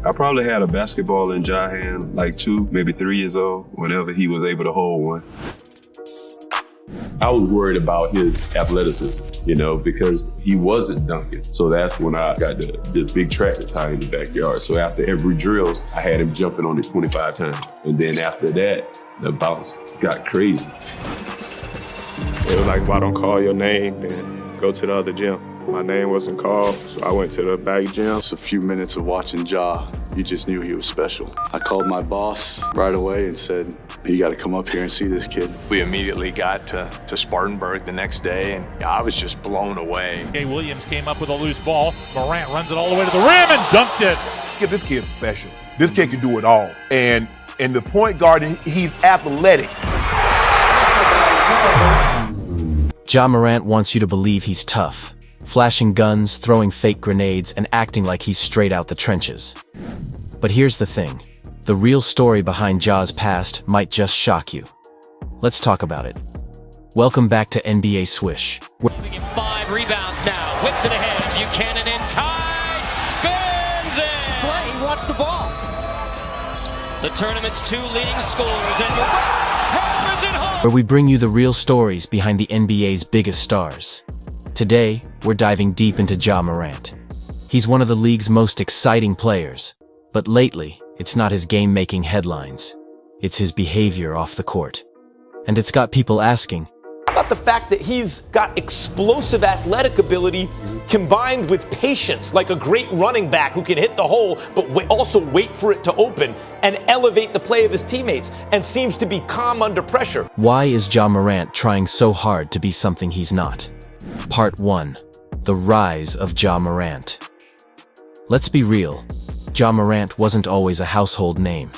I probably had a basketball in Ja hand, like 2, maybe 3 years old, whenever he was able to hold one. I was worried about his athleticism, because he wasn't dunking. So that's when I got this big tractor tie in the backyard. So after every drill, I had him jumping on it 25 times. And then after that, the bounce got crazy. It was like, if I don't call your name, then go to the other gym. My name wasn't called, so I went to the back gym. Just a few minutes of watching Ja, you just knew he was special. I called my boss right away and said, you gotta come up here and see this kid. We immediately got to Spartanburg the next day, and I was just blown away. Williams came up with a loose ball. Morant runs it all the way to the rim and dunked it. This kid's special. This kid can do it all. And in the point guard, he's athletic. Ja Morant wants you to believe he's tough, flashing guns, throwing fake grenades, and acting like he's straight out the trenches. But here's the thing. The real story behind Ja's past might just shock you. Let's talk about it. Welcome back to NBA Swish. Giving him 5 rebounds now. Whips it ahead. Buchanan in tight. Spins it. Play. He wants the ball. The tournament's 2 leading scorers. And hammers it home. Where we bring you the real stories behind the NBA's biggest stars. Today, we're diving deep into Ja Morant. He's one of the league's most exciting players. But lately, it's not his game-making headlines. It's his behavior off the court. And it's got people asking, how about the fact that he's got explosive athletic ability combined with patience, like a great running back who can hit the hole, but also wait for it to open and elevate the play of his teammates, and seems to be calm under pressure. Why is Ja Morant trying so hard to be something he's not? Part 1. The Rise of Ja Morant. Let's be real. Ja Morant wasn't always a household name.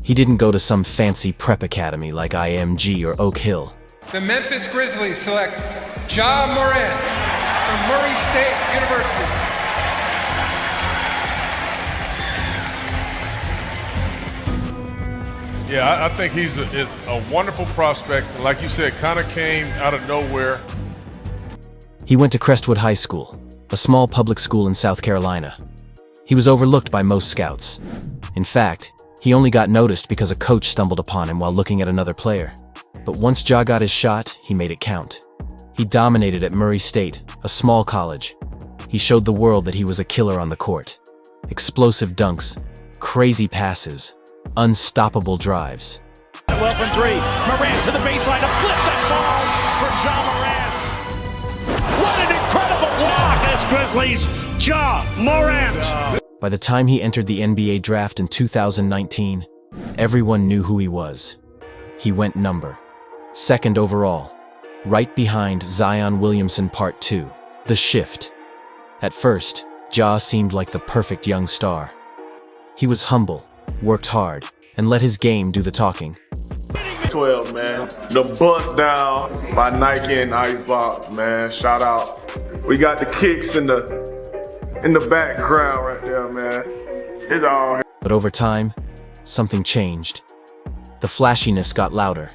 He didn't go to some fancy prep academy like IMG or Oak Hill. The Memphis Grizzlies select Ja Morant from Murray State University. Yeah, I think he's a wonderful prospect. Like you said, kind of came out of nowhere. He went to Crestwood High School, a small public school in South Carolina. He was overlooked by most scouts. In fact, he only got noticed because a coach stumbled upon him while looking at another player. But once Ja got his shot, he made it count. He dominated at Murray State, a small college. He showed the world that he was a killer on the court. Explosive dunks, crazy passes, unstoppable drives. Well from 3, Morant to the baseline, a flip that falls for Ja Morant. What an incredible block as Grizzlies, Ja Morant. By the time he entered the NBA draft in 2019, everyone knew who he was. He went number 2nd overall, right behind Zion Williamson Part 2, The Shift. At first, Ja seemed like the perfect young star. He was humble, worked hard, and let his game do the talking. 12, man. The bust down by Nike and Icebox, man. Shout out. We got the kicks in the background right there, man. It's all here. But over time, something changed. The flashiness got louder.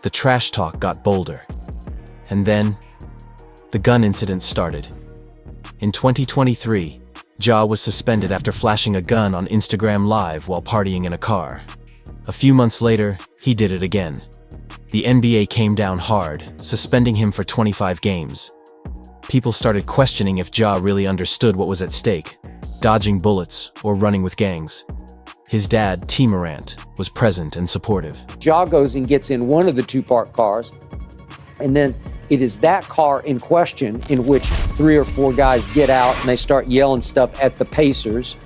The trash talk got bolder. And then, the gun incident started. In 2023, Ja was suspended after flashing a gun on Instagram Live while partying in a car. A few months later, he did it again. The NBA came down hard, suspending him for 25 games. People started questioning if Ja really understood what was at stake, dodging bullets or running with gangs. His dad, T. Morant, was present and supportive. Ja goes and gets in one of the 2 parked cars, and then it is that car in question in which 3 or 4 guys get out and they start yelling stuff at the Pacers.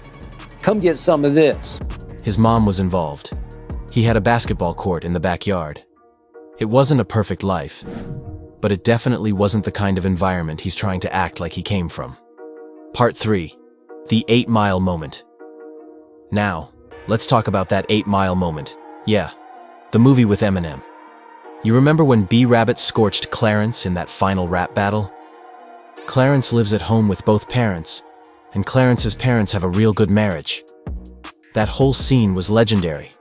Come get some of this. His mom was involved. He had a basketball court in the backyard. It wasn't a perfect life, but it definitely wasn't the kind of environment he's trying to act like he came from. Part 3. The 8 Mile Moment. Now, let's talk about that 8 Mile moment. Yeah, the movie with Eminem. You remember when B-Rabbit scorched Clarence in that final rap battle? Clarence lives at home with both parents, and Clarence's parents have a real good marriage. That whole scene was legendary.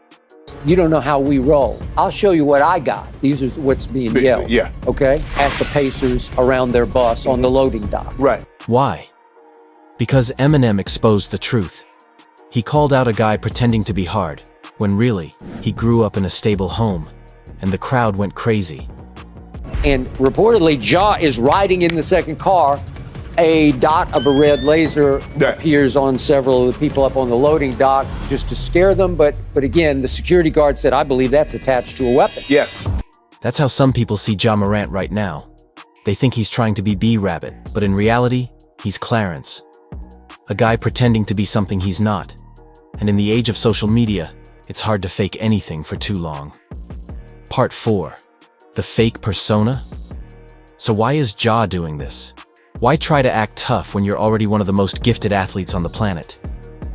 You don't know how we roll. I'll show you what I got. These are what's being yelled. Yeah. Okay? At the Pacers around their bus on the loading dock. Right. Why? Because Eminem exposed the truth. He called out a guy pretending to be hard, when really, he grew up in a stable home, and the crowd went crazy. And reportedly, Ja is riding in the second car. A dot of a red laser appears on several of the people up on the loading dock just to scare them. But again, the security guard said, I believe that's attached to a weapon. Yes. That's how some people see Ja Morant right now. They think he's trying to be B-Rabbit, but in reality, he's Clarence. A guy pretending to be something he's not. And in the age of social media, it's hard to fake anything for too long. Part 4. The fake persona? So why is Ja doing this? Why try to act tough when you're already one of the most gifted athletes on the planet?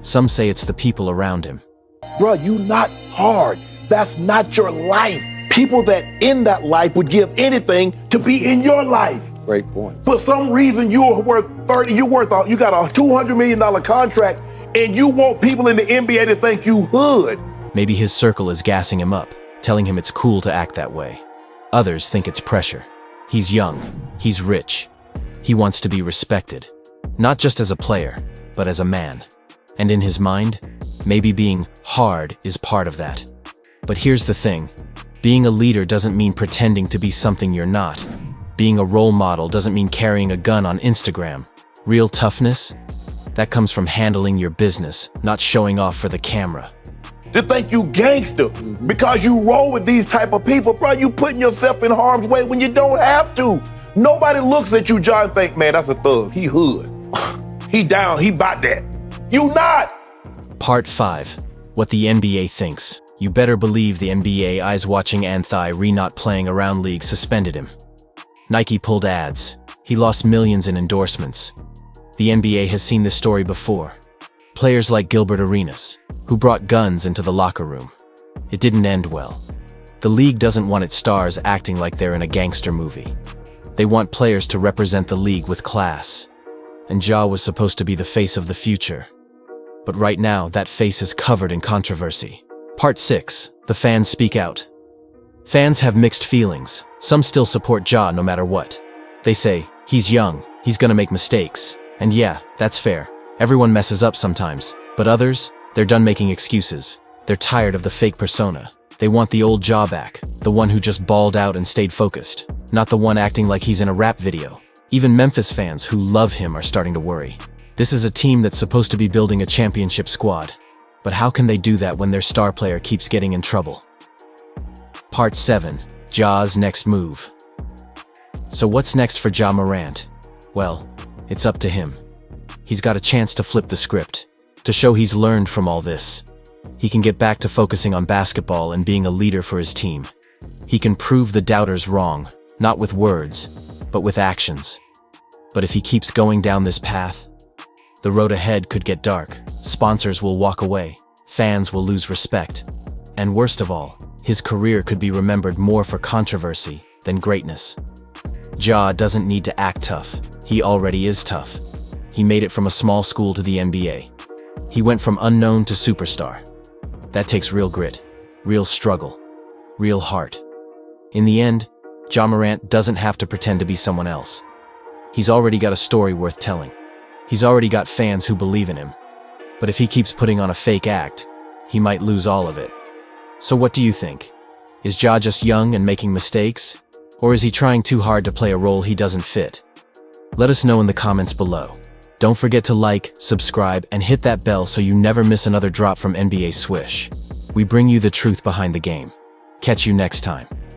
Some say it's the people around him. Bro, you not hard. That's not your life. People that in that life would give anything to be in your life. Great point. For some reason, you got a $200 million contract, and you want people in the NBA to think you hood. Maybe his circle is gassing him up, telling him it's cool to act that way. Others think it's pressure. He's young. He's rich. He wants to be respected. Not just as a player, but as a man. And in his mind, maybe being hard is part of that. But here's the thing. Being a leader doesn't mean pretending to be something you're not. Being a role model doesn't mean carrying a gun on Instagram. Real toughness? That comes from handling your business, not showing off for the camera. To think you gangster because you roll with these type of people, bro, you putting yourself in harm's way when you don't have to. Nobody looks at you, John, and think, man, that's a thug. He hood. He down. He about that. You not. Part 5. What the NBA thinks. You better believe the NBA eyes-watching Anthony not playing around league suspended him. Nike pulled ads. He lost millions in endorsements. The NBA has seen this story before. Players like Gilbert Arenas, who brought guns into the locker room. It didn't end well. The league doesn't want its stars acting like they're in a gangster movie. They want players to represent the league with class. And Ja was supposed to be the face of the future. But right now, that face is covered in controversy. Part 6. The fans speak out. Fans have mixed feelings. Some still support Ja no matter what. They say, he's young, he's gonna make mistakes. And yeah, that's fair. Everyone messes up sometimes. But others, they're done making excuses. They're tired of the fake persona. They want the old Ja back, the one who just balled out and stayed focused, not the one acting like he's in a rap video. Even Memphis fans who love him are starting to worry. This is a team that's supposed to be building a championship squad. But how can they do that when their star player keeps getting in trouble? Part 7. Ja's next move. So what's next for Ja Morant? Well, it's up to him. He's got a chance to flip the script, to show he's learned from all this. He can get back to focusing on basketball and being a leader for his team. He can prove the doubters wrong, not with words, but with actions. But if he keeps going down this path, the road ahead could get dark. Sponsors will walk away, fans will lose respect, and worst of all, his career could be remembered more for controversy than greatness. Ja doesn't need to act tough. He already is tough. He made it from a small school to the NBA. He went from unknown to superstar. That takes real grit, real struggle, real heart. In the end, Ja Morant doesn't have to pretend to be someone else. He's already got a story worth telling. He's already got fans who believe in him. But if he keeps putting on a fake act, he might lose all of it. So what do you think? Is Ja just young and making mistakes? Or is he trying too hard to play a role he doesn't fit? Let us know in the comments below. Don't forget to like, subscribe, and hit that bell so you never miss another drop from NBA Swish. We bring you the truth behind the game. Catch you next time.